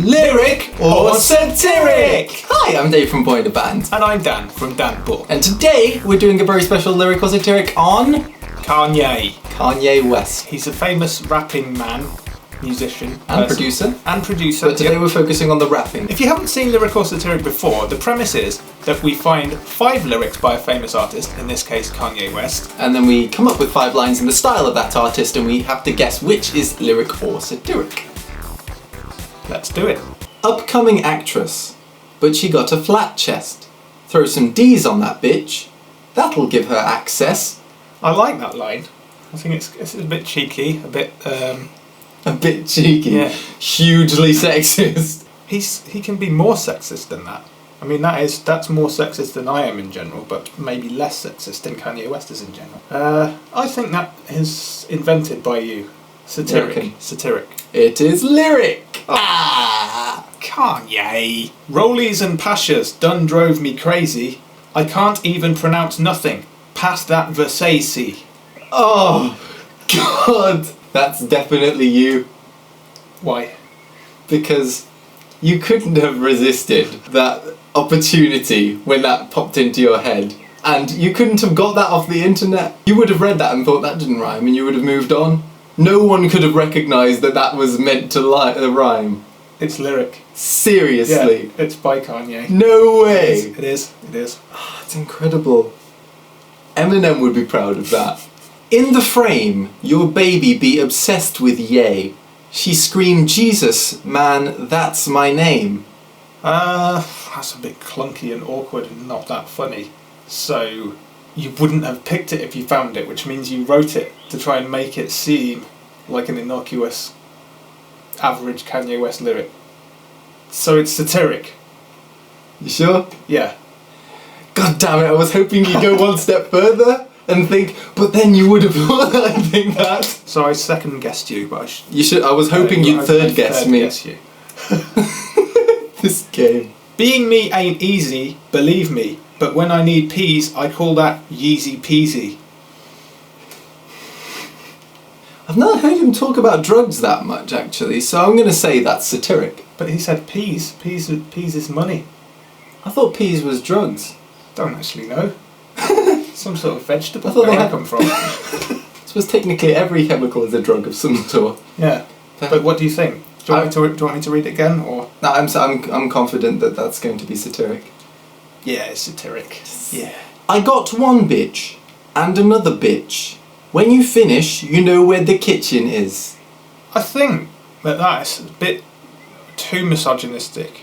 Lyric or Satiric? Hi, I'm Dave from Boyinaband. And I'm Dan from Dan Bull. And today we're doing a very special Lyric or Satiric on Kanye West. He's a famous rapping man, musician. And producer. But today we're focusing on the rapping. If you haven't seen Lyric or Satiric before, the premise is that we find 5 lyrics by a famous artist, in this case Kanye West. And then we come up with 5 lines in the style of that artist and we have to guess which is lyric or satiric. Let's do it. Upcoming actress, but she got a flat chest. Throw some D's on that bitch. That'll give her access. I like that line. I think it's a bit cheeky, a bit cheeky, yeah. Hugely sexist. He can be more sexist than that. I mean, that's more sexist than I am in general, but maybe less sexist than Kanye West is in general. I think that is invented by you. Satiric. It is lyric. Kanye. Rollies and Pashas done drove me crazy. I can't even pronounce nothing past that Versace. Oh, God. That's definitely you. Why? Because you couldn't have resisted that opportunity when that popped into your head. And you couldn't have got that off the internet. You would have read that and thought that didn't rhyme and you would have moved on. No one could have recognised that was meant to rhyme. It's lyric. Seriously? Yeah, it's by Kanye. No way! It is. Oh, it's incredible. Eminem would be proud of that. In the frame, your baby be obsessed with Ye. She screamed, Jesus, man, that's my name. That's a bit clunky and awkward and not that funny. So, you wouldn't have picked it if you found it, which means you wrote it to try and make it seem like an innocuous, average Kanye West lyric. So it's satiric. You sure? Yeah. God damn it, I was hoping you'd go one step further and think, but then you would have thought that I'd think that. So I second guessed you, but I was hoping you'd third guess me. Guess you. This game. Being me ain't easy, believe me. But when I need peas, I call that Yeezy peasy. I've not heard him talk about drugs that much, actually, so I'm going to say that's satiric. But he said peas. Peas is money. I thought peas was drugs. Don't actually know. Some sort of vegetable. I thought where I come from. I suppose technically every chemical is a drug of some sort. Yeah. But what do you think? Do you want me to read it again, or? No, I'm confident that that's going to be satiric. Yeah, it's satiric. Yeah. I got one bitch and another bitch. When you finish, you know where the kitchen is. I think that's a bit too misogynistic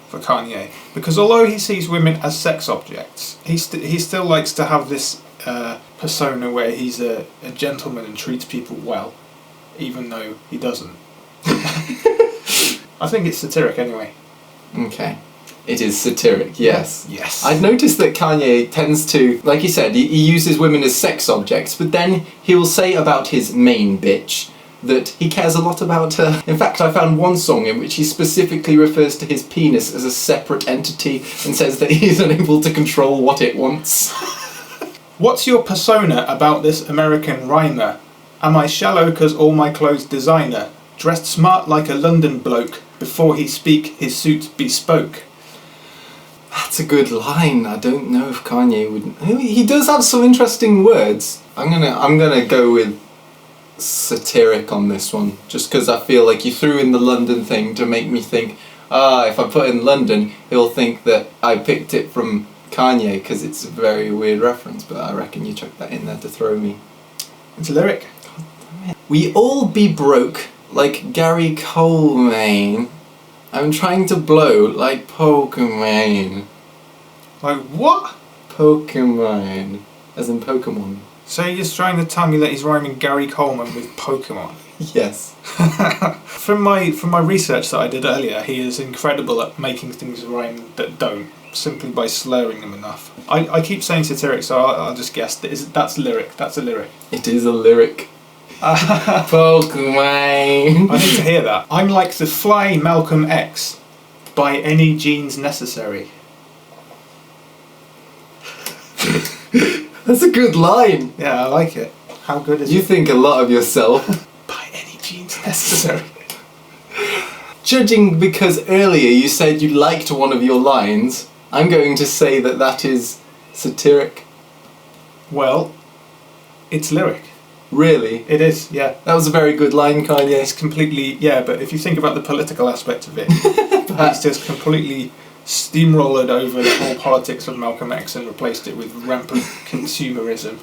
for Kanye, because although he sees women as sex objects, he still likes to have this persona where he's a gentleman and treats people well, even though he doesn't. I think it's satiric anyway. Okay. It is satiric, yes. Yes. I've noticed that Kanye tends to, like he said, he uses women as sex objects, but then he'll say about his main bitch that he cares a lot about her. In fact, I found one song in which he specifically refers to his penis as a separate entity and says that he's unable to control what it wants. What's your persona about this American rhymer? Am I shallow 'cause all my clothes designer? Dressed smart like a London bloke. Before he speak, his suit's bespoke. That's a good line. I don't know if Kanye would. He does have some interesting words. I'm gonna go with satiric on this one, just because I feel like you threw in the London thing to make me think, if I put in London, he'll think that I picked it from Kanye because it's a very weird reference. But I reckon you chucked that in there to throw me. It's lyric. God damn it. We all be broke like Gary Coleman. I'm trying to blow like Pokemon. Like what? Pokemon. As in Pokemon. So you're just trying to tell me that he's rhyming Gary Coleman with Pokemon? Yes. From my research that I did earlier, he is incredible at making things rhyme that don't, simply by slurring them enough. I keep saying satiric, so I'll just guess that's lyric. That's a lyric. It is a lyric. Pokemon. I need to hear that. I'm like the fly Malcolm X, by any genes necessary. That's a good line. Yeah, I like it. How good is You it? think a lot of yourself. By any genes necessary. judging because earlier you said you liked one of your lines, I'm going to say that that is satiric. Well, it's lyric. Really? It is, yeah. That was a very good line, Kanye. It's completely, yeah, but if you think about the political aspect of it, he's just completely steamrolled over the whole politics of Malcolm X and replaced it with rampant consumerism.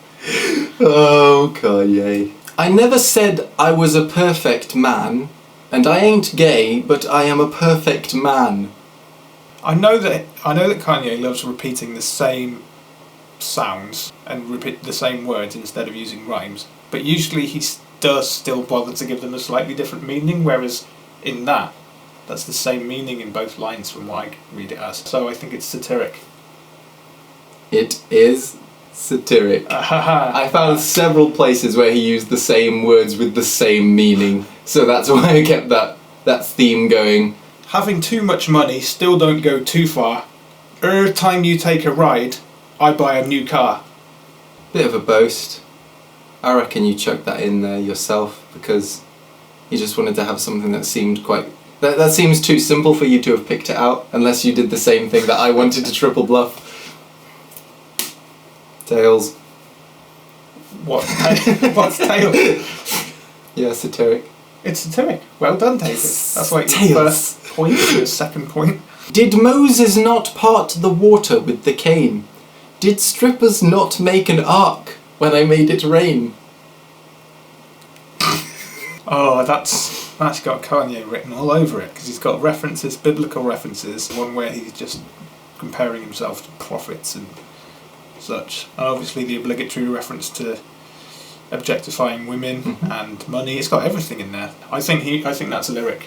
Oh, Kanye. I never said I was a perfect man, and I ain't gay, but I am a perfect man. I know that Kanye loves repeating the same sounds and repeat the same words instead of using rhymes, but usually he does still bother to give them a slightly different meaning, whereas in that's the same meaning in both lines from what I read it as. So I think it's satiric. It is satiric. I found several places where he used the same words with the same meaning, so that's why I kept that theme going. Having too much money, still don't go too far. Time you take a ride, I buy a new car. Bit of a boast. I reckon you chucked that in there yourself because you just wanted to have something that seemed quite... That seems too simple for you to have picked it out, unless you did the same thing that I wanted to triple bluff. Tails. What? What's tails? Yeah, satiric. It's satiric. Well done, David. That's like your Tails. first point, your second point. Did Moses not part the water with the cane? Did strippers not make an ark when I made it rain? Oh, that's got Kanye written all over it, because he's got references, biblical references, one where he's just comparing himself to prophets and such, and obviously the obligatory reference to objectifying women and money. It's got everything in there. I think that's a lyric.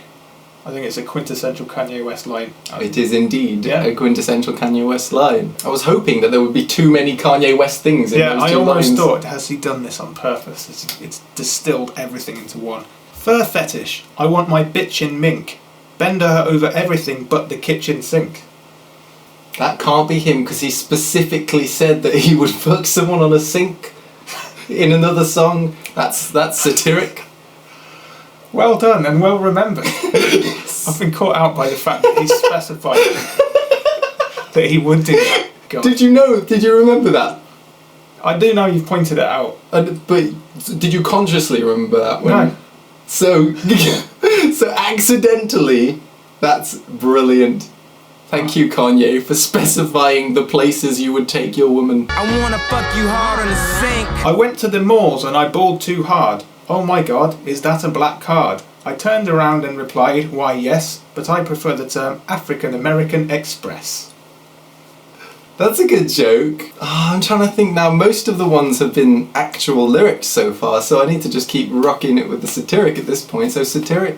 I think it's a quintessential Kanye West line. It is indeed a quintessential Kanye West line. I was hoping that there would be too many Kanye West things in those two lines. Yeah, I almost thought, has he done this on purpose? It's distilled everything into one. Fur fetish. I want my bitch in mink. Bend her over everything but the kitchen sink. That can't be him, because he specifically said that he would fuck someone on a sink in another song. That's satiric. Well done and well remembered. I've been caught out by the fact that he specified that he would do that. God. Did you remember that? I do know you've pointed it out. But did you consciously remember that? No. So accidentally, that's brilliant. Thank you, Kanye, for specifying the places you would take your woman. I wanna fuck you hard on the sink. I went to the malls and I bawled too hard. Oh my god, is that a black card? I turned around and replied, why yes, but I prefer the term African American Express. That's a good joke. I'm trying to think now. Most of the ones have been actual lyrics so far, so I need to just keep rocking it with the satiric at this point. So satiric.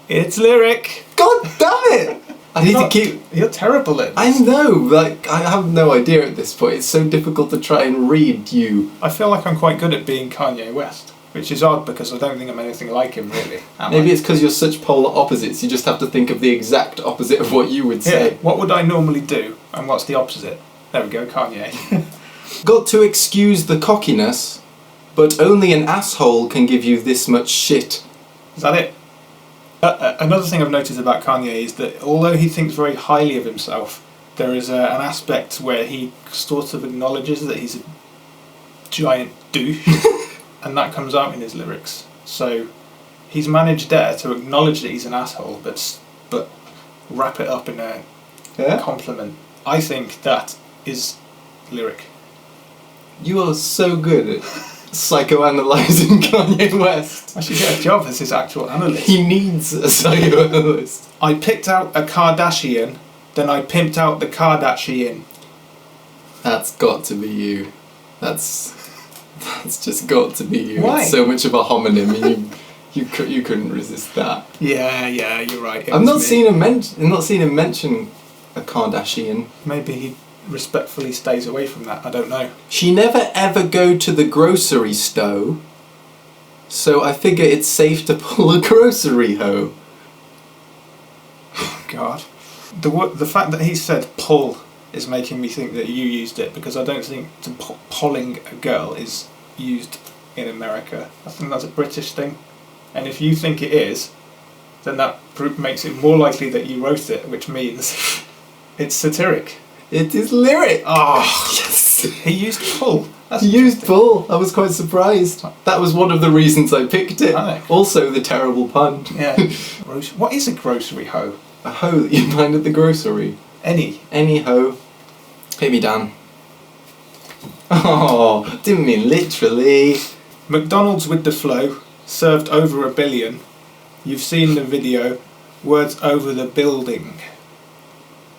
It's lyric. God damn it! You're terrible at this. I know, I have no idea at this point. It's so difficult to try and read you. I feel like I'm quite good at being Kanye West, which is odd because I don't think I'm anything like him, really. Maybe it's because you're such polar opposites, you just have to think of the exact opposite of what you would say. Yeah, what would I normally do, and what's the opposite? There we go, Kanye. Got to excuse the cockiness, but only an asshole can give you this much shit. Is that it? Another thing I've noticed about Kanye is that although he thinks very highly of himself, there is an aspect where he sort of acknowledges that he's a giant douche, and that comes out in his lyrics. So he's managed there to acknowledge that he's an asshole, but wrap it up in a compliment. I think that is lyric. You are so good at psychoanalyzing Kanye West. I should get a job as his actual analyst. He needs a psychoanalyst. I picked out a Kardashian, then I pimped out the Kardashian. That's got to be you. That's just got to be you. Why? It's so much of a homonym, and you couldn't resist that. Yeah, you're right. I've not seen him mention a Kardashian. Maybe he respectfully stays away from that. I don't know. She never ever go to the grocery store, so I figure it's safe to pull a grocery hoe. God, the fact that he said pull is making me think that you used it, because I don't think pulling a girl is used in America. I think that's a British thing, and if you think it is, then that makes it more likely that you wrote it, which means it's satiric. It is lyric. Oh, Yes. he used pull. That's He used interesting. bull. I was quite surprised. That was one of the reasons I picked it. Right. Also, the terrible pun. Yeah. What is a grocery hoe? A hoe that you find at the grocery. Any hoe. Hit me, Dan. Oh, didn't mean literally. McDonald's with the flow, served over 1 billion. You've seen the video, words over the building.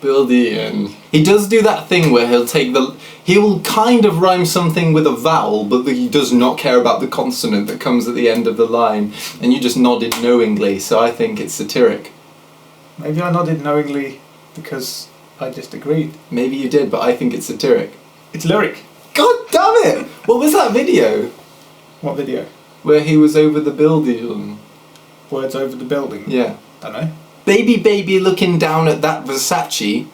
Billion. He does do that thing where he will kind of rhyme something with a vowel, but he does not care about the consonant that comes at the end of the line, and you just nodded knowingly, so I think it's satiric. Maybe I nodded knowingly because I just agreed. Maybe you did, but I think it's satiric. It's lyric. God damn it! What was that video? What video? Where he was over the building. Words over the building. Yeah. Don't know. Baby looking down at that Versace,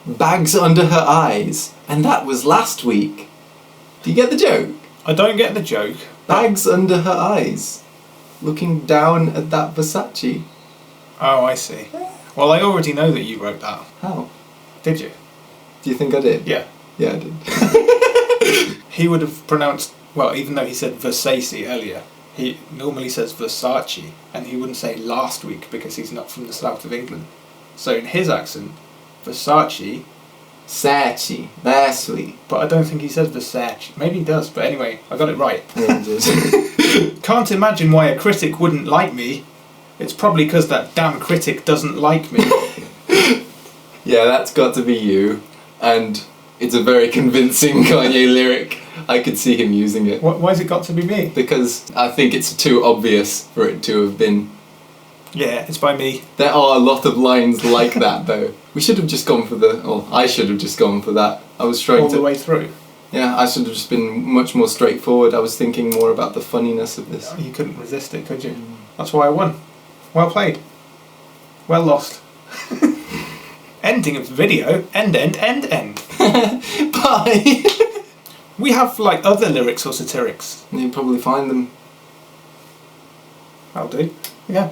bags under her eyes, and that was last week. Do you get the joke? I don't get the joke. Bags under her eyes, looking down at that Versace. Oh, I see. Well, I already know that you wrote that. How? Did you? Do you think I did? Yeah. Yeah, I did. He would have pronounced, well, even though he said Versace earlier, he normally says Versace, and he wouldn't say last week because he's not from the south of England. So in his accent, Versace, Sachi, last week. but I don't think he says Versace. Maybe he does, but anyway, I got it right. Yeah, you did. Can't imagine why a critic wouldn't like me. It's probably because that damn critic doesn't like me. Yeah, that's got to be you. And it's a very convincing Kanye lyric. I could see him using it. Why's it got to be me? Because I think it's too obvious for it to have been. Yeah, it's by me. There are a lot of lines like that, though. We should have just gone for I should have just gone for that. I was trying All to. the way through. Yeah, I should have just been much more straightforward. I was thinking more about the funniness of this. You couldn't resist it, could you? That's why I won. Well played. Well lost. Ending of the video. End. Bye! We have, like, other lyrics or satirics. You probably find them. I'll do. Yeah.